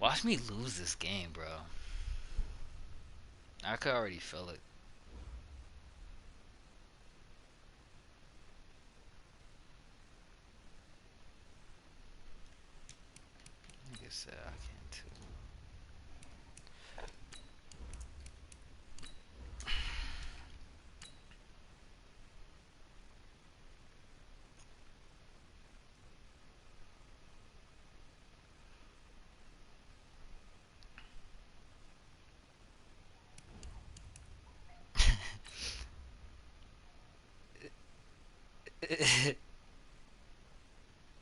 Watch me lose this game, bro. I could already feel it. I guess I can too.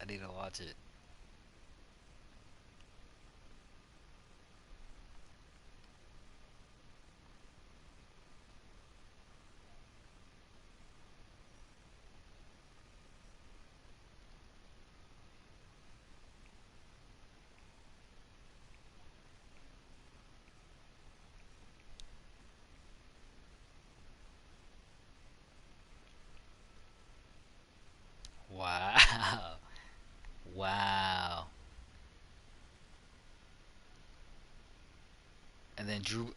I need to watch it. Wow. Wow. And then Drew.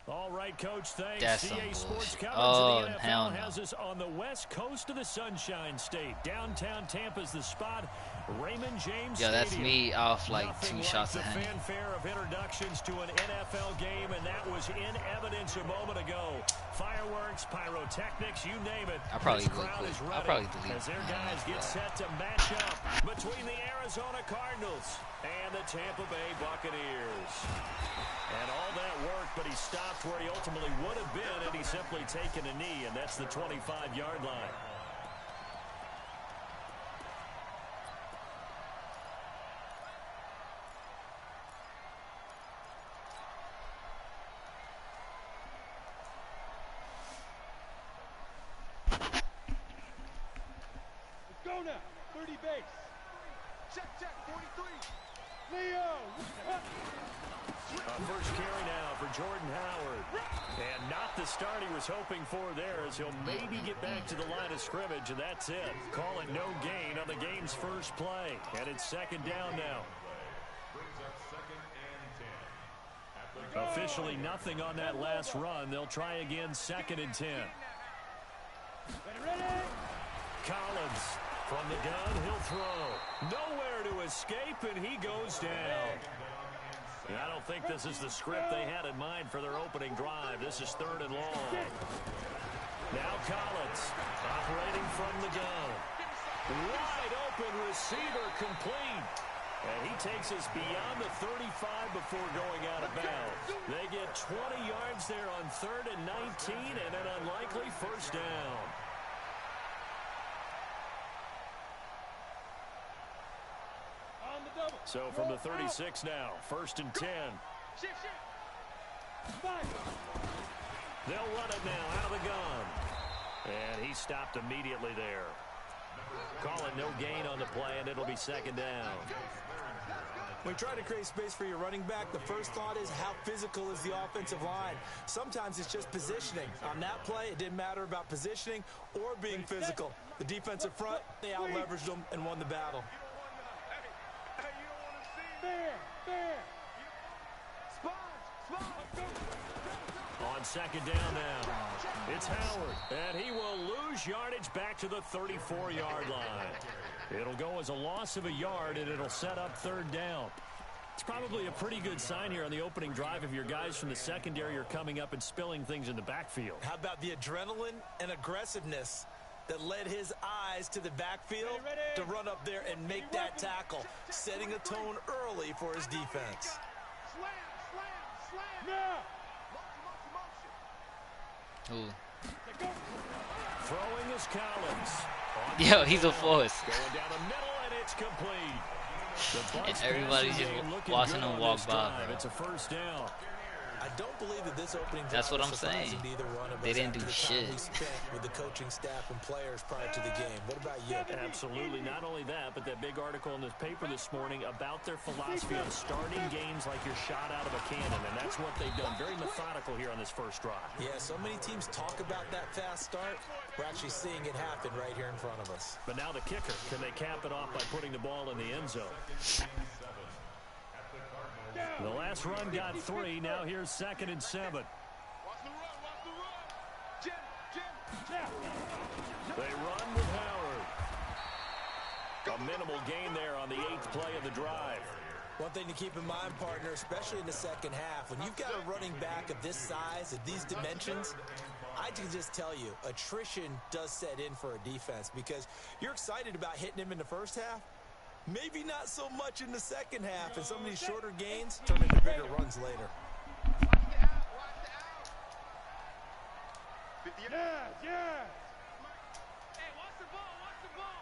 All right, Coach, thanks. That's some CA Sports bullshit. coverage Oh, of the hell NFL no. has us on the west coast of the Sunshine State. Downtown Tampa's the spot. Raymond James Yo, that's Stadium. me off like Nothing 2 like shots the of Henny. fanfare of introductions to an NFL game, and that was in evidence a moment ago. Fireworks, pyrotechnics, you name it. I'll probably This go crowd quick. is I'll ready probably delete as their it. guys get set to match up between the Arizona Cardinals and the Tampa Bay Buccaneers. And all that worked, but he stopped where he ultimately would have been had he simply taken a knee, and that's the 25-yard line. Go now, 30 base. Check, 43. Leo. First carry now for Jordan Howard. And not the start he was hoping for there, as he'll maybe get back to the line of scrimmage, and that's it. Call it no gain on the game's first play. And it's second down now. Officially nothing on that last run. They'll try again, second and 10. Collins from the gun, he'll throw. Nowhere to escape, and he goes down. And I don't think this is the script they had in mind for their opening drive. This is third and long. Now Collins operating from the gun. Wide open receiver complete. And he takes us beyond the 35 before going out of bounds. They get 20 yards there on third and 19 and an unlikely first down. So from the 36 now, first and 10. They'll run it now out of the gun. And he stopped immediately there. Call it no gain on the play, and it'll be second down. When you try to create space for your running back, the first thought is how physical is the offensive line. Sometimes it's just positioning. On that play, it didn't matter about positioning or being physical. The defensive front, they out-leveraged them and won the battle. On second down now, it's Howard, and he will lose yardage back to the 34-yard line. It'll go as a loss of a yard, and it'll set up third down. It's probably a pretty good sign here on the opening drive if your guys from the secondary are coming up and spilling things in the backfield. How about the adrenaline and aggressiveness that led his eyes to the backfield to run up there and make that tackle, setting a tone early for his defense. Ooh. Throwing is Collins. Yo, he's a force. Going down the middle, and it's complete. And everybody's just watching him walk by, bro. It's a first down. I don't believe that this opening drive That's what I'm was surprising saying. to either one of They us didn't after do the time shit. we spent with the coaching staff and players prior to the game. What about you? Absolutely. Not only that, but that big article in the paper this morning about their philosophy on starting games like you're shot out of a cannon, and that's what they've done. Very methodical here on this first drive. Yeah, so many teams talk about that fast start. We're actually seeing it happen right here in front of us. But now the kicker. Can they cap it off by putting the ball in the end zone? The Last run got 3. Now here's 2nd and 7. Watch the run, watch the run. Jim. They run with Howard. A minimal gain there on the 8th play of the drive. One thing to keep in mind, partner, especially in the second half, when you've got a running back of this size, of these dimensions, I can just tell you, attrition does set in for a defense because you're excited about hitting him in the first half, maybe not so much in the second half, and some of these shorter gains turn into bigger runs later. Yeah. Hey, watch the ball, watch the ball.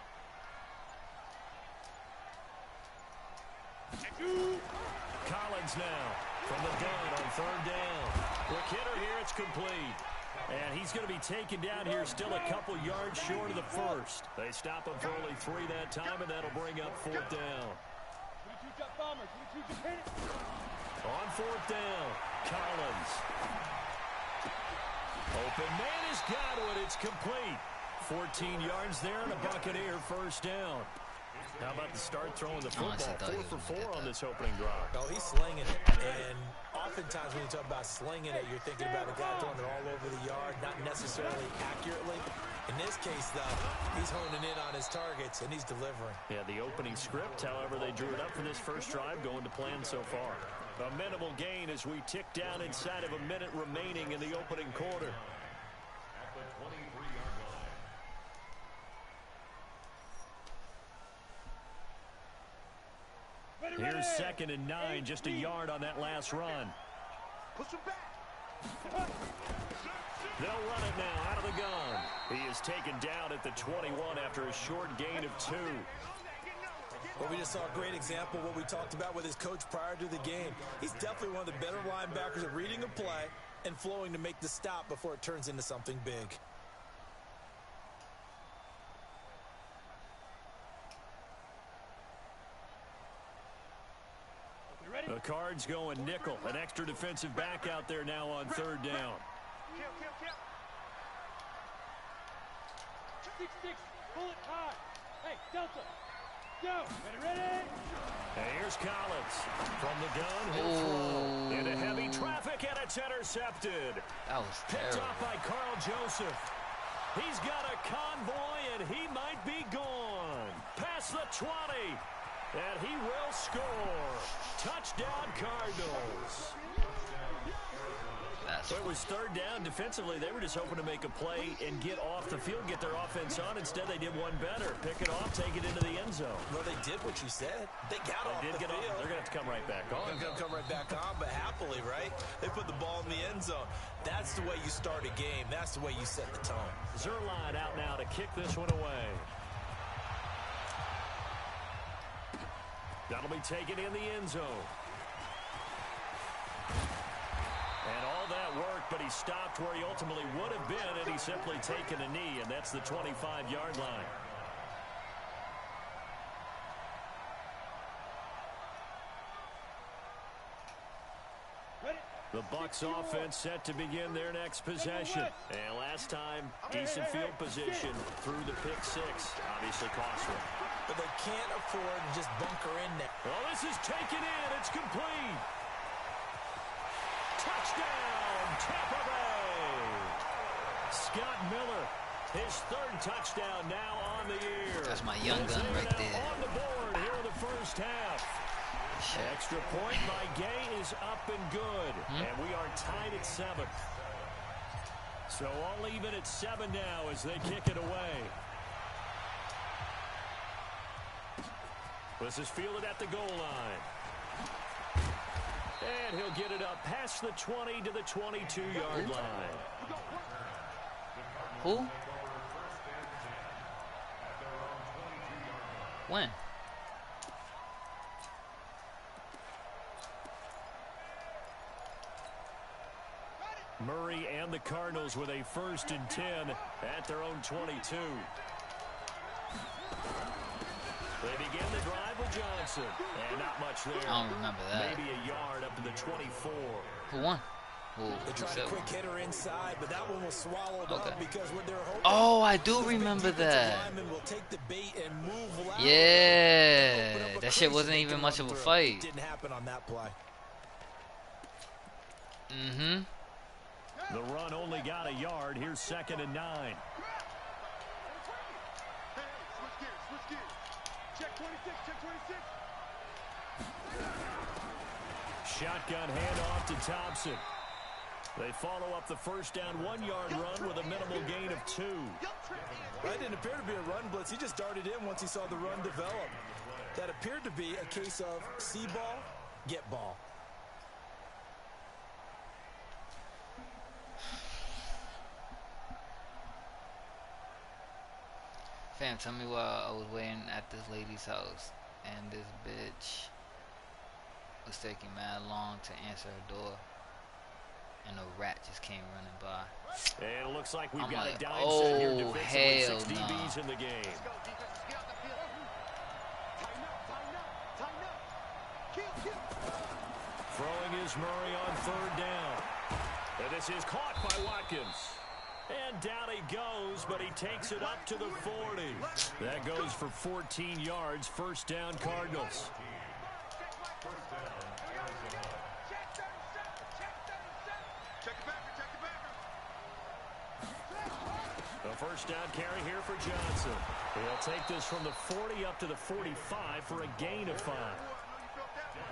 Collins now from the gun on 3rd down. Quick hitter here, it's complete. And he's going to be taken down here still a couple yards short of the first. They stop him for only 3 that time, and that'll bring up 4th down. 22 jump bombers. 22 just hit it. On 4th down, Collins. Open man has got it. It's complete. 14 yards there and a Buccaneer 1st down. How about the start throwing the football? 4 for 4 on this opening drive. Oh, he's slinging it. And oftentimes when you talk about slinging it, you're thinking about a guy throwing it all over the yard, not necessarily accurately. In this case, though, he's honing in on his targets, and he's delivering. Yeah, the opening script, however, they drew it up for this first drive, going to plan so far. A minimal gain as we tick down inside of a minute remaining in the opening quarter. Here's 2nd and 9, just a yard on that last run. Push him back. They'll run it now out of the gun. He is taken down at the 21 after a short gain of 2. Well, we just saw a great example of what we talked about with his coach prior to the game. He's definitely one of the better linebackers at reading a play and flowing to make the stop before it turns into something big. The Cards going nickel. An extra defensive back out there now on 3rd down. Kill. 6-6. Pull it high. Hey, Delta. Go. Ready. And here's Collins from the gun. He'll throw into heavy traffic, and it's intercepted. That was Picked terrible. off by Carl Joseph. He's got a convoy, and he might be gone. Past the 20. And he will score. Touchdown, Cardinals. It was 3rd down. Defensively, they were just hoping to make a play and get off the field, get their offense on. Instead, they did one better. Pick it off, take it into the end zone. Well, they did what you said. They got off the field. They're going to have to come right back on. They're going to come right back on, but happily, right? They put the ball in the end zone. That's the way you start a game. That's the way you set the tone. Zuerlein out now to kick this one away. That'll be taken in the end zone. And all that work, but he stopped where he ultimately would have been, and he's simply taken a knee, and that's the 25-yard line. The Bucs offense set to begin their next possession. And last time, decent field position through the pick 6. Obviously costly. But they can't afford to just bunker in there. Well, this is taken in. It's complete. Touchdown, Tampa Bay. Scott Miller, his 3rd touchdown now on the year. That's my young gun right there. On the board here in the first half. Extra point by Gay is up and good. And we are tied at 7. So all even at 7 now as they kick it away. This is fielded at the goal line. And he'll get it up past the 20 to the 22-yard line. Who? When? Murray and the Cardinals with a 1st and 10 at their own 22. They begin the drive with Johnson. And not much there. I don't remember that. Maybe a yard up to the 24. Who won? They tried a quick hitter inside, but that one was swallowed up because what they're hoping. Oh, I do remember that. Will take the bait and move loud. Yeah, that shit wasn't even much of a fight. Didn't happen on that play. Mm-hmm. The run only got a yard. Here's 2nd and 9. Hey, switch gears, switch gears. Check 26, check 26. Shotgun handoff to Thompson. They follow up the first down 1-yard run with a minimal gain of 2. That didn't appear to be a run blitz. He just darted in once he saw the run develop. That appeared to be a case of see ball, get ball. Fam, tell me while I was waiting at this lady's house and this bitch was taking mad long to answer her door and a rat just came running by. And it looks like we've I'm got like, a dime set here oh, defensively. hell 6 no. DBs in the game. Let's go, defense. Get out the field. Tighten up, tighten up, tighten up. Kill, kill. Throwing is Murray on 3rd down. And this is caught by Watkins. And down he goes, but he takes it up to the 40. That goes for 14 yards. 1st down, Cardinals. Check the backer, check the backer. The 1st down carry here for Johnson. He'll take this from the 40 up to the 45 for a gain of 5.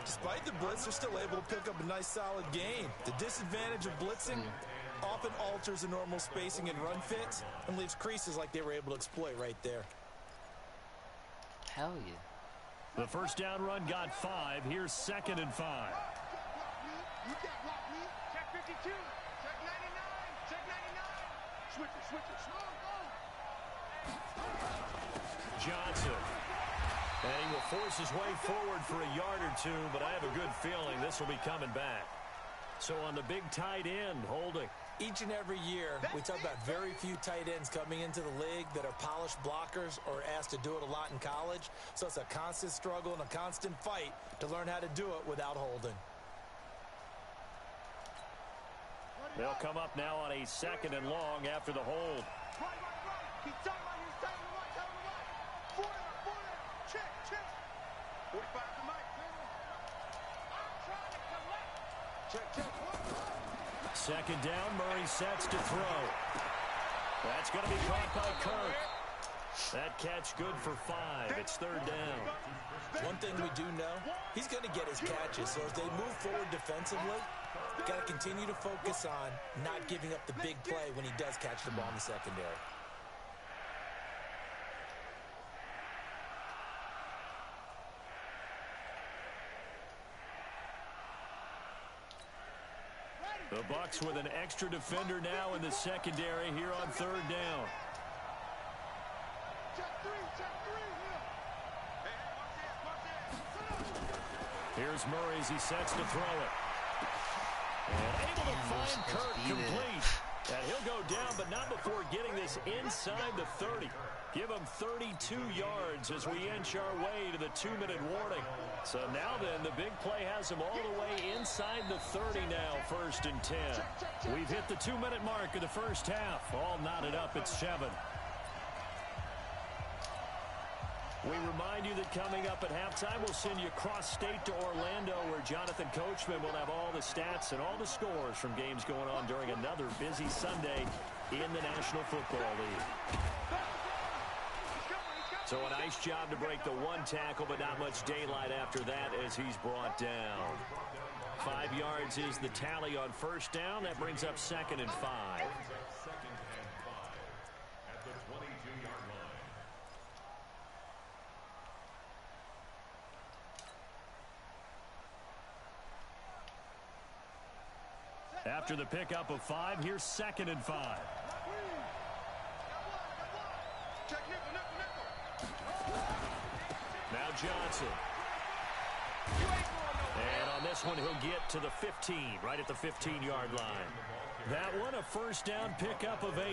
Despite the blitz, they're still able to pick up a nice solid gain. The disadvantage of blitzing often alters the normal spacing and run fits and leaves creases like they were able to exploit right there. Hell yeah. The 1st down run got 5. Here's 2nd and 5. You can't block me. Check 52. Check 99. Check 99. Switcher, switcher. Johnson. And he will force his way forward for a yard or 2, but I have a good feeling this will be coming back. So on the big tight end, holding. Each and every year, we talk about very few tight ends coming into the league that are polished blockers or asked to do it a lot in college. So it's a constant struggle and a constant fight to learn how to do it without holding. They'll come up now on a 2nd and long after the hold. Right. Keep tight right here. Tight on the right, tight on the right. 40. Check, check. 45 to Mike. I'm trying to collect. Check. 2nd down, Murray sets to throw. That's going to be caught by Kirk. That catch good for 5. It's 3rd down. One thing we do know, he's going to get his catches. So as they move forward defensively, got to continue to focus on not giving up the big play when he does catch the ball in the secondary. The Bucs with an extra defender now in the secondary here on 3rd down. Check 3. Hey, watch this. Here's Murray as he sets to throw it. And able to find Kirk complete. And he'll go down, but not before getting this inside the 30. Give him 32 yards as we inch our way to the 2-minute warning. So now then, the big play has him all the way inside the 30 now, 1st and 10. We've hit the 2-minute mark of the first half. All knotted up at 7. We remind you that coming up at halftime, we'll send you cross-state to Orlando, where Jonathan Coachman will have all the stats and all the scores from games going on during another busy Sunday in the National Football League. So a nice job to break the 1 tackle, but not much daylight after that as he's brought down. 5 yards is the tally on 1st down. That brings up 2nd and 5. After the pickup of 5, here's 2nd and 5. Check nickel. Now Johnson. And on this one, he'll get to the 15, right at the 15-yard line. That one, a 1st down pickup of 8.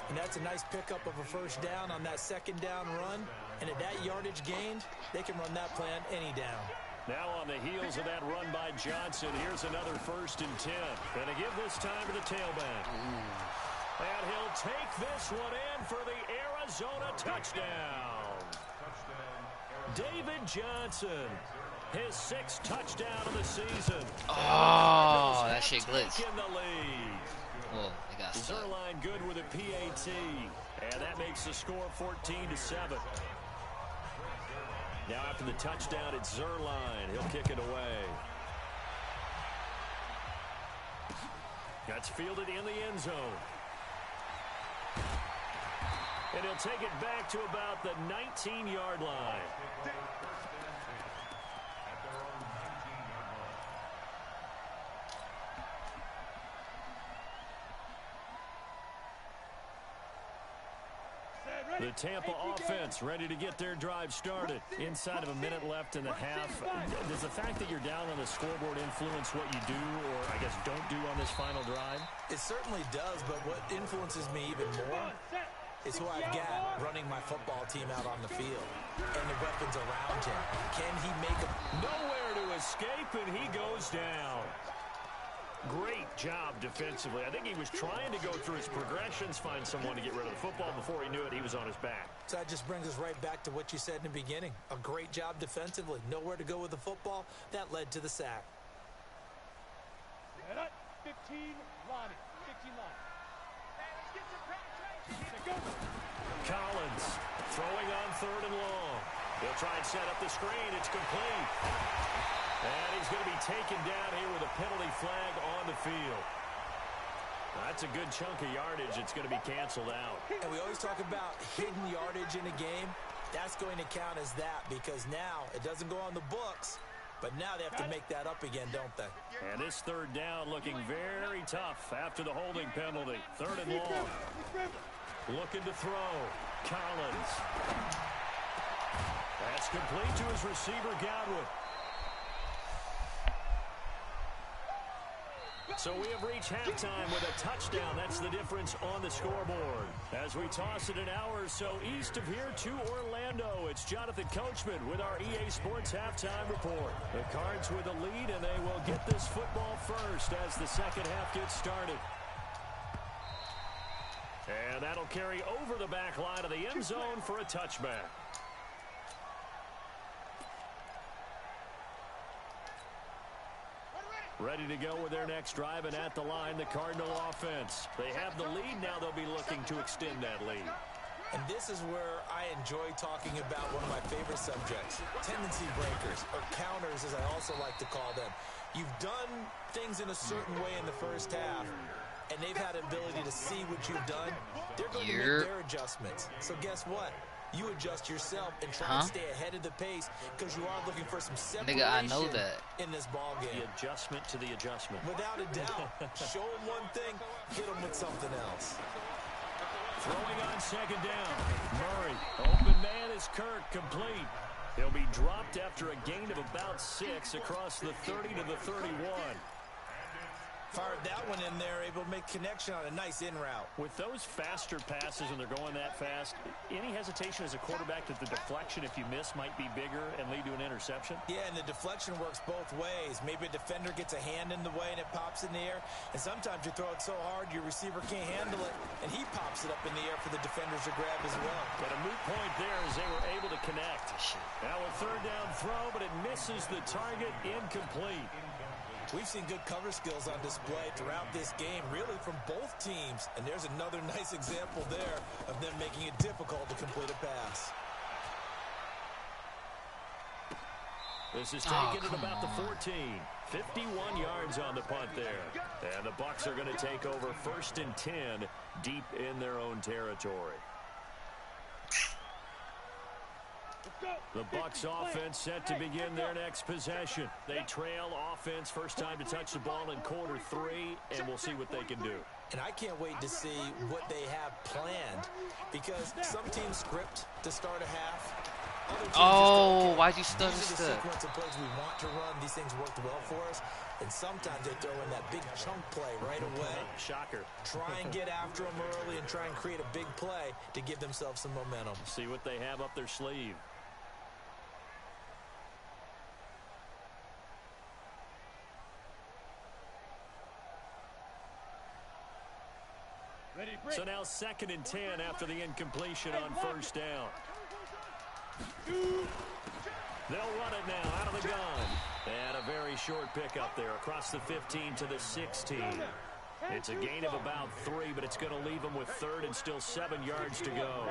And that's a nice pickup of a 1st down on that 2nd down run. And at that yardage gained, they can run that plan any down. Now on the heels of that run by Johnson, here's another 1st and 10. And to give this time to the tailback. And he'll take this one in for the Arizona touchdown. David Johnson, his 6th touchdown of the season. Oh, that that shit glitched. taken the lead. Whoa, they got stuck. Zuerlein good with a PAT. And that makes the score 14-7. Now after the touchdown, it's Zuerlein. He'll kick it away. That's fielded in the end zone. And he'll take it back to about the 19-yard line. The Tampa offense ready to get their drive started. Inside of a minute left in the half. Does the fact that you're down on the scoreboard influence what you do, or I guess don't do on this final drive? It certainly does, but what influences me even more is who I've got running my football team out on the field and the weapons around him. Can he make a... Nowhere to escape, and he goes down. Great job defensively. I think he was trying to go through his progressions, find someone to get rid of the football. Before he knew it, he was on his back. So that just brings us right back to what you said in the beginning. A great job defensively. Nowhere to go with the football. That led to the sack. 15, Lonnie. 15, Lonnie. Collins throwing on 3rd and long. He'll try and set up the screen. It's complete. And he's going to be taken down here with a penalty flag on the field. That's a good chunk of yardage. It's going to be canceled out. And we always talk about hidden yardage in a game. That's going to count as that because now it doesn't go on the books, but now they have to make that up again, don't they? And this 3rd down looking very tough after the holding penalty. 3rd and long. Looking to throw. Collins. That's complete to his receiver, Godwin. So we have reached halftime with a touchdown. That's the difference on the scoreboard. As we toss it an hour or so east of here to Orlando, it's Jonathan Coachman with our EA Sports Halftime Report. The Cards with the lead, and they will get this football first as the second half gets started. And that'll carry over the back line of the end zone for a touchback. Ready to go with their next drive, and at the line, the Cardinal offense. They have the lead. Now they'll be looking to extend that lead. And this is where I enjoy talking about one of my favorite subjects, tendency breakers, or counters as I also like to call them. You've done things in a certain way in the first half, and they've had an ability to see what you've done. They're going to make their adjustments. So guess what? You adjust yourself and try to stay ahead of the pace because you are looking for some separation I know that. in this ball game. The adjustment to the adjustment. Without a doubt. Show them one thing, hit them with something else. Throwing on 2nd down. Murray. Open man is Kirk, complete. He'll be dropped after a gain of about 6 across the 30 to the 31. Fired that one in there, able to make connection on a nice in route. With those faster passes and they're going that fast, any hesitation as a quarterback that the deflection, if you miss, might be bigger and lead to an interception? Yeah, and the deflection works both ways. Maybe a defender gets a hand in the way and it pops in the air, and sometimes you throw it so hard your receiver can't handle it, and he pops it up in the air for the defenders to grab as well. But a moot point there as they were able to connect. Now a 3rd down throw, but it misses the target, incomplete. We've seen good cover skills on display throughout this game, really from both teams. And there's another nice example there of them making it difficult to complete a pass. This is taken at about the 14. 51 yards on the punt there. And the Bucs are going to take over 1st and 10 deep in their own territory. The Bucs offense set to begin their next possession. They trail offense, first time to touch the ball in quarter 3, and we'll see what they can do. And I can't wait to see what they have planned, because some teams script to start a half. Other teams why'd you stutter? These are the sequence of plays we want to run. These things worked well for us. And sometimes they throw in that big chunk play right away. Shocker. Try and get after them early and try and create a big play to give themselves some momentum. See what they have up their sleeve. So now 2nd and 10 after the incompletion on 1st down. They'll run it now out of the gun. And a very short pickup there across the 15 to the 16. It's a gain of about 3, but it's going to leave them with third and still 7 yards to go.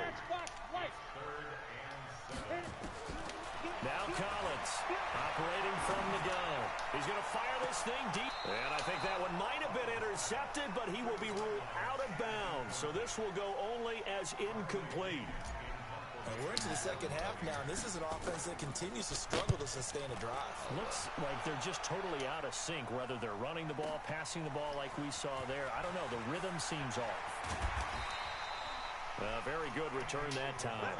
Now Collins operating from the gun. He's going to fire this thing deep. And I think that one might have been intercepted, but he will be ruled out of bounds. So this will go only as incomplete. And we're into the second half now, and this is an offense that continues to struggle to sustain a drive. Looks like they're just totally out of sync, whether they're running the ball, passing the ball like we saw there. I don't know. The rhythm seems off. Very good return that time.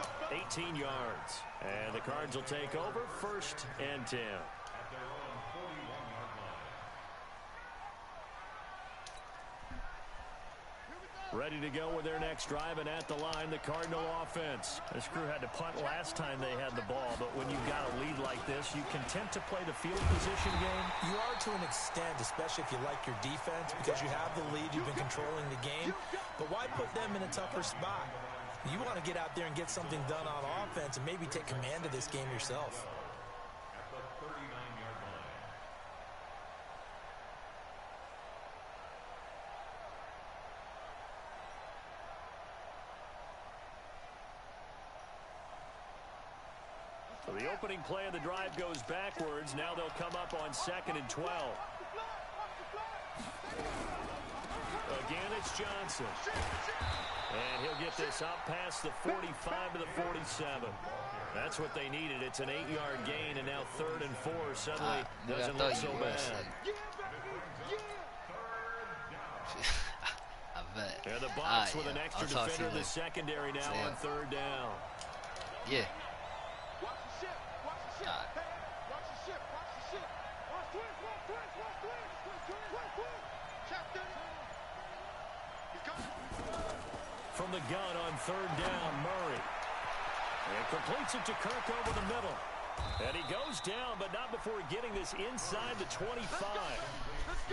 18 yards. And the Cards will take over 1st and 10. Ready to go with their next drive, and at the line, the Cardinal offense. This crew had to punt last time they had the ball, but when you've got a lead like this, you can tend to play the field position game. You are to an extent, especially if you like your defense, because you have the lead, you've been controlling the game. But why put them in a tougher spot? You want to get out there and get something done on offense and maybe take command of this game yourself. So the opening play of the drive goes backwards. Now they'll come up on 2nd and 12. Again, it's Johnson. And he'll get this up past the 45 to the 47. That's what they needed. It's an 8-yard gain, and now 3rd and 4 suddenly doesn't look so bad. I bet. And the box with yeah. an extra I'll talk to defender you in the later. secondary now on 3rd down. Yeah. Watch the ship. Watch the ship. Hey, watch the ship. Watch the ship. Watch twins. Watch twins. Watch twins. Watch twins. Captain. He's coming. From the gun on 3rd down, Murray. And completes it to Kirk over the middle. And he goes down, but not before getting this inside the 25.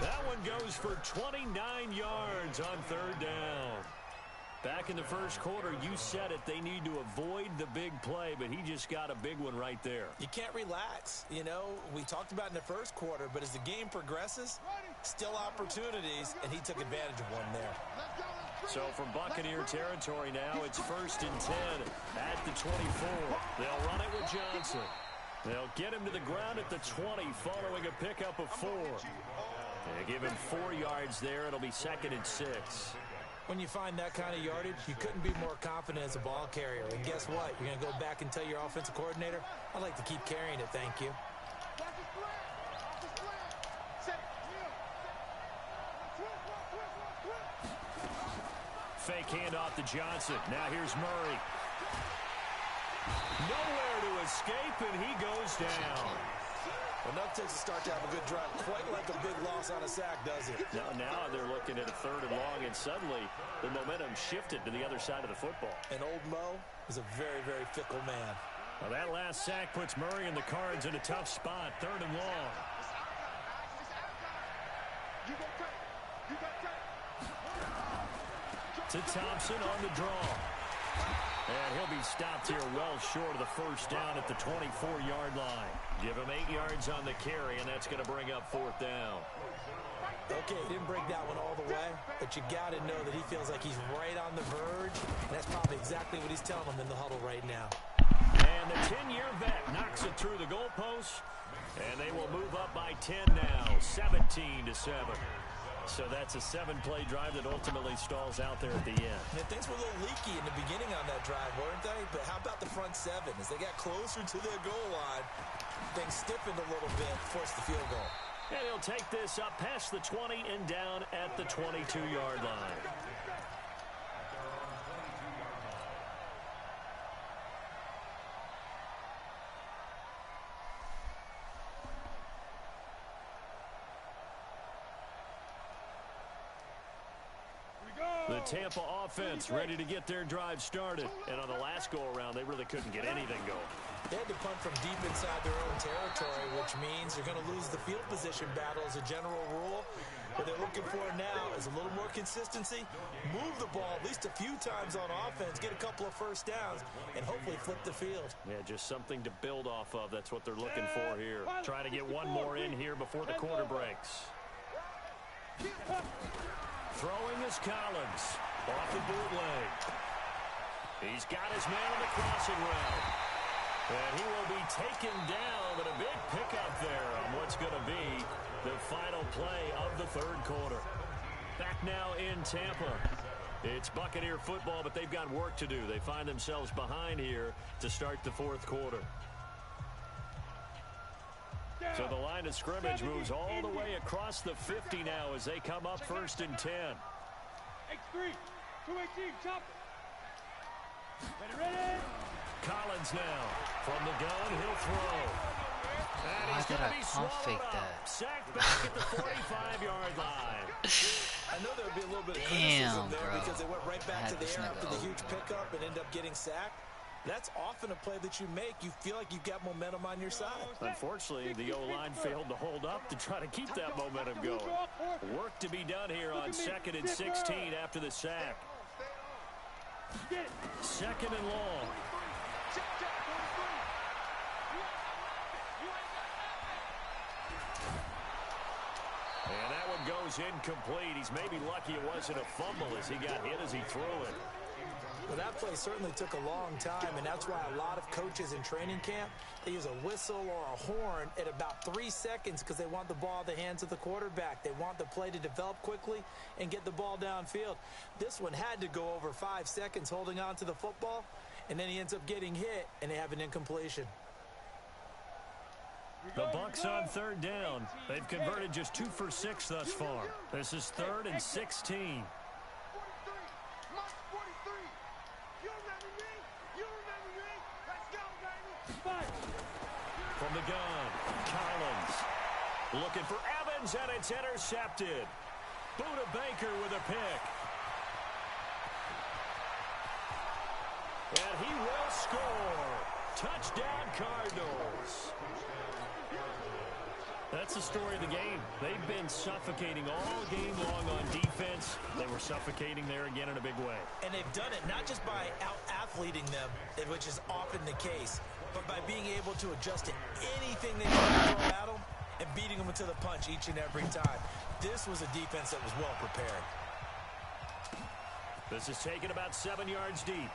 That one goes for 29 yards on 3rd down. Back in the first quarter, you said it, they need to avoid the big play, but he just got a big one right there. You can't relax. You know, we talked about in the first quarter, but as the game progresses, still opportunities, and he took advantage of one there. So from Buccaneer territory now, it's 1st and 10 at the 24. They'll run it with Johnson. They'll get him to the ground at the 20 following a pickup of 4. They give him 4 yards there. It'll be 2nd and 6. When you find that kind of yardage, you couldn't be more confident as a ball carrier. And guess what? You're going to go back and tell your offensive coordinator, I'd like to keep carrying it, thank you. Fake handoff to Johnson. Now here's Murray. Nowhere to escape, and he goes down. Enough takes to start to have a good drive. Quite like a big loss on a sack, does it? Now they're looking at a 3rd and long, and suddenly the momentum shifted to the other side of the football. And old Mo is a very, very fickle man. Well, that last sack puts Murray and the Cards in a tough spot. 3rd and long. To Thompson on the draw. And he'll be stopped here well short of the 1st down at the 24-yard line. Give him 8 yards on the carry, and that's going to bring up 4th down. Okay, he didn't break that one all the way, but you got to know that he feels like he's right on the verge, and that's probably exactly what he's telling them in the huddle right now. And the 10-year vet knocks it through the goalpost, and they will move up by 10 now, 17-7. So that's a 7-play drive that ultimately stalls out there at the end. Yeah, things were a little leaky in the beginning on that drive, weren't they? But how about the front 7? As they got closer to the goal line, things stiffened a little bit, forced the field goal. And he'll take this up past the 20 and down at the 22-yard line. We go! The Tampa offense ready to get their drive started. And on the last go-around, they really couldn't get anything going. They had to punt from deep inside their own territory, which means you're going to lose the field position battle as a general rule. What they're looking for now is a little more consistency, move the ball at least a few times on offense, get a couple of first downs, and hopefully flip the field. Yeah, just something to build off of. That's what they're looking for here. Trying to get one more in here before the quarter breaks. Throwing is Collins. Off the bootleg. He's got his man on the crossing route. And he will be taken down, but a big pickup there on what's going to be the final play of the third quarter. Back now in Tampa. It's Buccaneer football, but they've got work to do. They find themselves behind here to start the fourth quarter. So the line of scrimmage moves all the way across the 50 now as they come up 1st and 10. X3, 218, chop it. Ready. Collins now from the gun, he'll throw. And Why he's did gonna I be pump swallowed fake up. that? Sacked back at the 45-yard line. I know there would be a little bit of Damn, criticism there bro. because they went right I back had to the this air nigga after the over. huge pickup and ended up getting sacked. That's often a play that you make. You feel like you've got momentum on your side. Unfortunately, the O-line failed to hold up to try to keep that momentum going. Work to be done here on 2nd and 16 after the sack. 2nd and long. And that one goes incomplete. He's maybe lucky it wasn't a fumble as he got hit as he threw it. Well, that play certainly took a long time, and that's why a lot of coaches in training camp, they use a whistle or a horn at about 3 seconds because they want the ball in the hands of the quarterback. They want the play to develop quickly and get the ball downfield. This one had to go over 5 seconds holding on to the football, and then he ends up getting hit, and they have an incompletion. The Bucs on 3rd down. They've converted just 2 for 6 thus far. This is 3rd and 16. From the gun, Collins looking for Evans, and it's intercepted. Buda Baker with a pick. And he will score. Touchdown, Cardinals. That's the story of the game. They've been suffocating all game long on defense. They were suffocating there again in a big way. And they've done it not just by out-athleting them, which is often the case, but by being able to adjust to anything they try to throw at them and beating them to the punch each and every time. This was a defense that was well prepared. This is taken about 7 yards deep.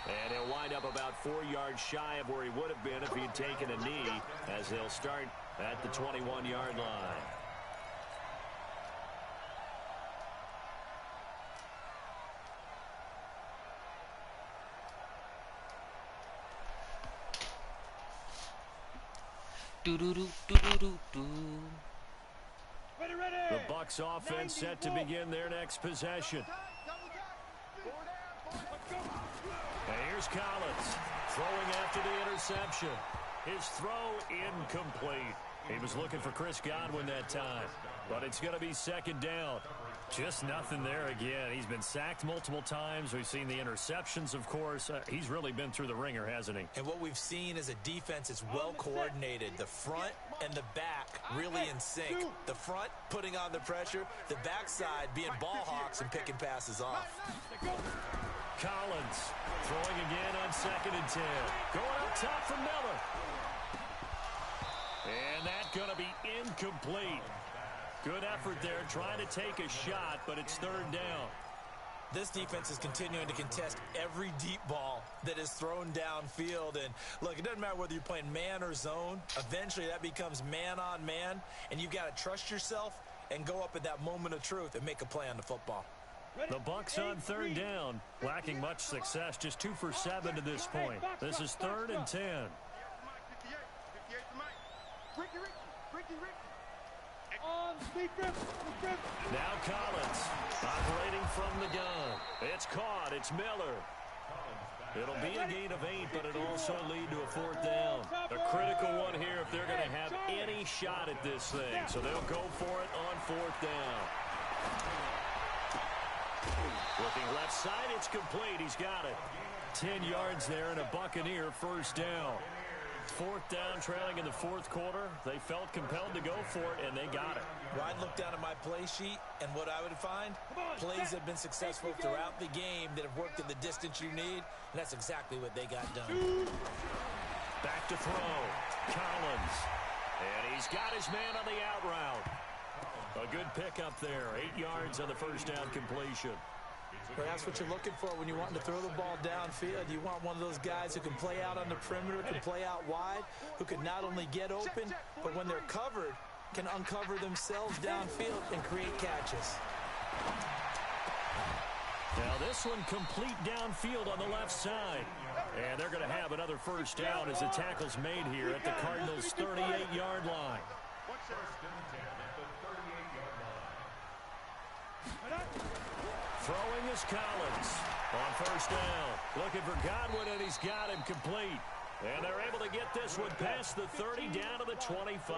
And he'll wind up about 4 yards shy of where he would have been if he had taken a knee, as they'll start at the 21-yard line. The Bucs offense set to begin their next possession. And here's Collins throwing after the interception. His throw incomplete. He was looking for Chris Godwin that time, but it's going to be 2nd down. Just nothing there again. He's been sacked multiple times. We've seen the interceptions, of course. He's really been through the ringer, hasn't he? And what we've seen is a defense that's well coordinated. The front and the back really in sync. The front putting on the pressure, the backside being ball hawks and picking passes off. Collins throwing again on 2nd and 10. Going up top for Miller. And that's going to be incomplete. Good effort there trying to take a shot, but it's 3rd down. This defense is continuing to contest every deep ball that is thrown downfield. And look, it doesn't matter whether you're playing man or zone. Eventually that becomes man on man, and you've got to trust yourself and go up at that moment of truth and make a play on the football. The Bucs on 3rd down, lacking much success, just 2 for 7 to this point. This is 3rd and 10. Now Collins operating from the gun. It's caught. It's Miller. It'll be a gain of 8, but it'll also lead to a 4th down. A critical one here if they're going to have any shot at this thing. So they'll go for it on 4th down. Looking left side, it's complete. He's got it. 10 yards there and a Buccaneer first down. Fourth down, trailing in the fourth quarter. They felt compelled to go for it, and they got it. Well, I'd look down at my play sheet, and what I would find, plays have been successful throughout the game that have worked in the distance you need, and that's exactly what they got done. Back to throw. Collins. And he's got his man on the out route. A good pickup there. 8 yards on the first down completion. Well, that's what you're looking for when you're wanting to throw the ball downfield. You want one of those guys who can play out on the perimeter, can play out wide, who can not only get open, but when they're covered, can uncover themselves downfield and create catches. Now this one complete downfield on the left side. And they're going to have another first down as the tackle's made here at the Cardinals' 38-yard line. Throwing is Collins on first down. Looking for Godwin, and he's got him complete. And they're able to get this one past the 30 down to the 25.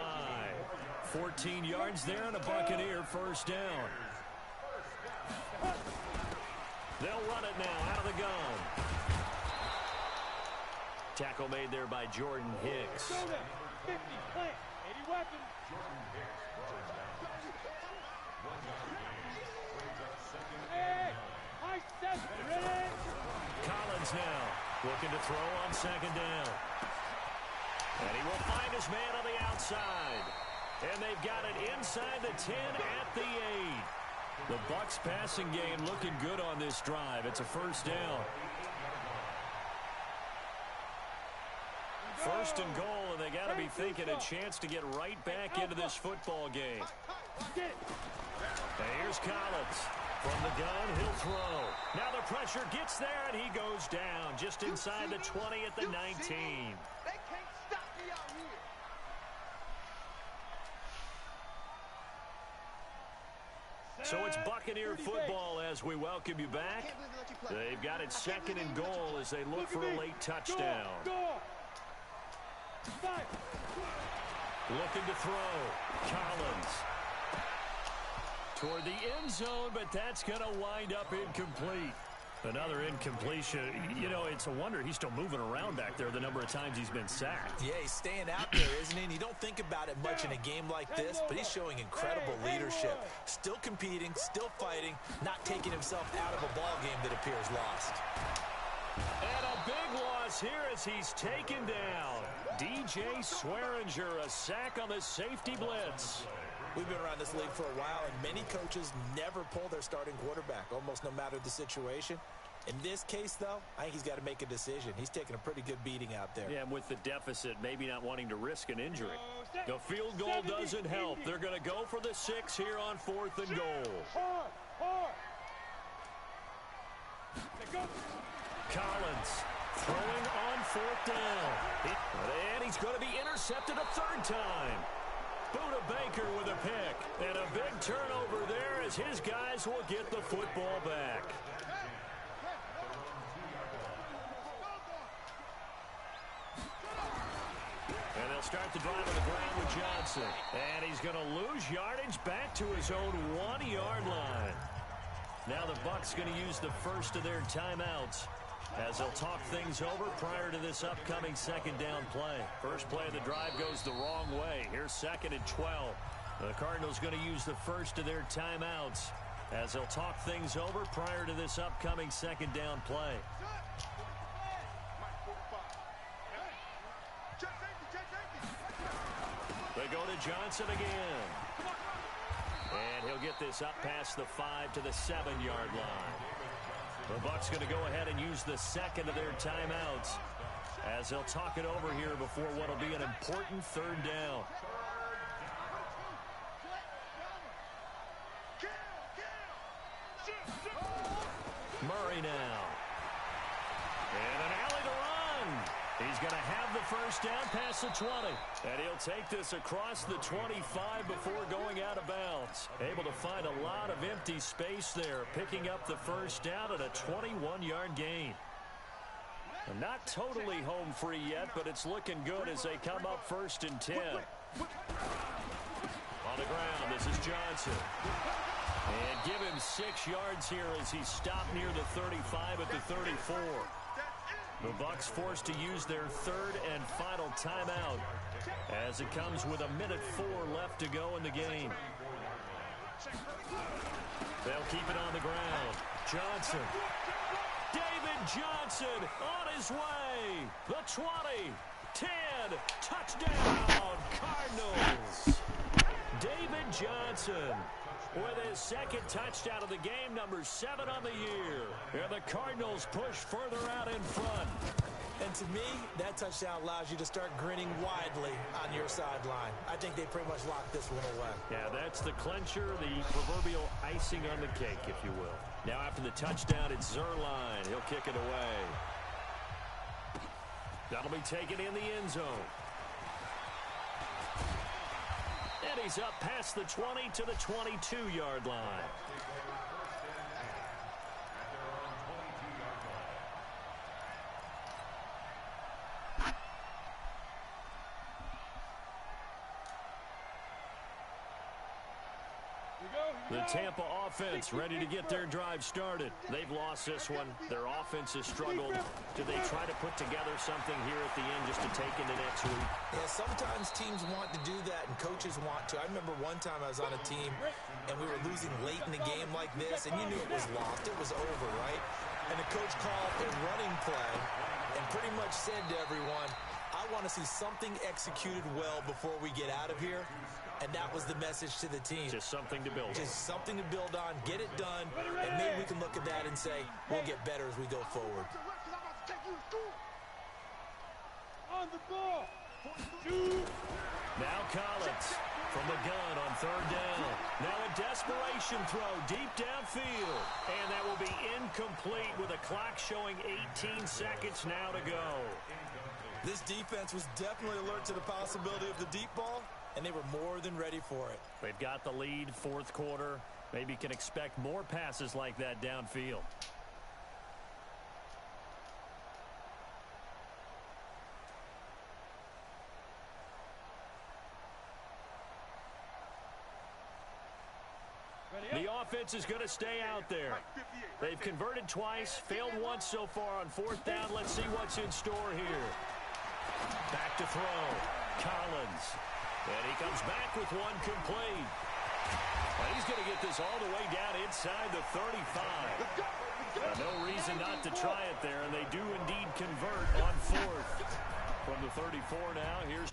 14 yards there and a Buccaneer first down. They'll run it now out of the gun. Tackle made there by Jordan Hicks. 50, plant, 80 weapons. Hey, high step, ready? Collins now looking to throw on second down. And he will find his man on the outside. And they've got it inside the 10 at the 8. The Bucs passing game looking good on this drive. It's a first down. First and goal, and they got to be thinking a chance to get right back into this football game. And here's Collins. From the gun, he'll throw. Now the pressure gets there, and he goes down just inside the 20 at the 19. They can't stop me out here. So it's Buccaneer football as we welcome you back. They've got it second and goal as they look for a late touchdown. Looking to throw. Collins. Toward the end zone, but that's going to wind up incomplete. Another incompletion. You know, it's a wonder he's still moving around back there the number of times he's been sacked. Yeah, he's staying out there, isn't he? And you don't think about it much in a game like this, but he's showing incredible leadership. Still competing, still fighting, not taking himself out of a ball game that appears lost. And a big loss here as he's taken down. DJ Swearinger, a sack on the safety blitz. We've been around this league for a while, and many coaches never pull their starting quarterback, almost no matter the situation. In this case, though, I think he's got to make a decision. He's taking a pretty good beating out there. Yeah, and with the deficit, maybe not wanting to risk an injury. The field goal doesn't help. They're going to go for the 6 here on 4th and goal. Collins throwing on 4th down. And he's going to be intercepted a 3rd time. Buda Baker with a pick. And a big turnover there as his guys will get the football back. And they'll start the drive on the ground with Johnson. And he's going to lose yardage back to his own 1-yard line. Now the Bucs going to use the first of their timeouts as they'll talk things over prior to this upcoming 2nd down play. First play of the drive goes the wrong way. Here's 2nd and 12. The Cardinals going to use the first of their timeouts as they'll talk things over prior to this upcoming 2nd down play. They go to Johnson again. And he'll get this up past the 5 to the 7-yard line. The Bucs going to go ahead and use the second of their timeouts as they'll talk it over here before what will be an important 3rd down. Murray now. And an alley to run. He's going to have the first down past the 20. And he'll take this across the 25 before going out of bounds. Able to find a lot of empty space there, picking up the first down at a 21-yard gain. Not totally home free yet, but it's looking good as they come up 1st and 10. On the ground, this is Johnson. And give him 6 yards here as he stopped near the 35 at the 34. The Bucs forced to use their 3rd and final timeout as it comes with 1:04 left to go in the game. They'll keep it on the ground. Johnson. David Johnson on his way. The 20, 10, touchdown, Cardinals. David Johnson with his 2nd touchdown of the game, number 7 on the year. And the Cardinals push further out in front. And to me, that touchdown allows you to start grinning widely on your sideline. I think they pretty much locked this one away. Yeah, that's the clincher, the proverbial icing on the cake, if you will. Now after the touchdown, it's Zuerlein. He'll kick it away. That'll be taken in the end zone. And he's up past the 20 to the 22-yard line. The Tampa offense ready to get their drive started. They've lost this one. Their offense has struggled. Do they try to put together something here at the end just to take into next week? Yeah, sometimes teams want to do that and coaches want to. I remember one time I was on a team and we were losing late in the game like this, and you knew it was lost. It was over, right? And the coach called a running play and pretty much said to everyone, I want to see something executed well before we get out of here. And that was the message to the team. Just something to build on. Just something to build on, get it done, and maybe we can look at that and say, we'll get better as we go forward. On the ball. Now Collins from the gun on 3rd down. Now a desperation throw deep downfield. And that will be incomplete with a clock showing 18 seconds now to go. This defense was definitely alert to the possibility of the deep ball, and they were more than ready for it. They've got the lead, 4th quarter. Maybe can expect more passes like that downfield. The offense is going to stay out there. They've converted twice, failed once so far on 4th down. Let's see what's in store here. Back to throw. Collins. And he comes back with one complete. And he's going to get this all the way down inside the 35. No reason not to try it there, and they do indeed convert on 4th. From the 34 now, here's...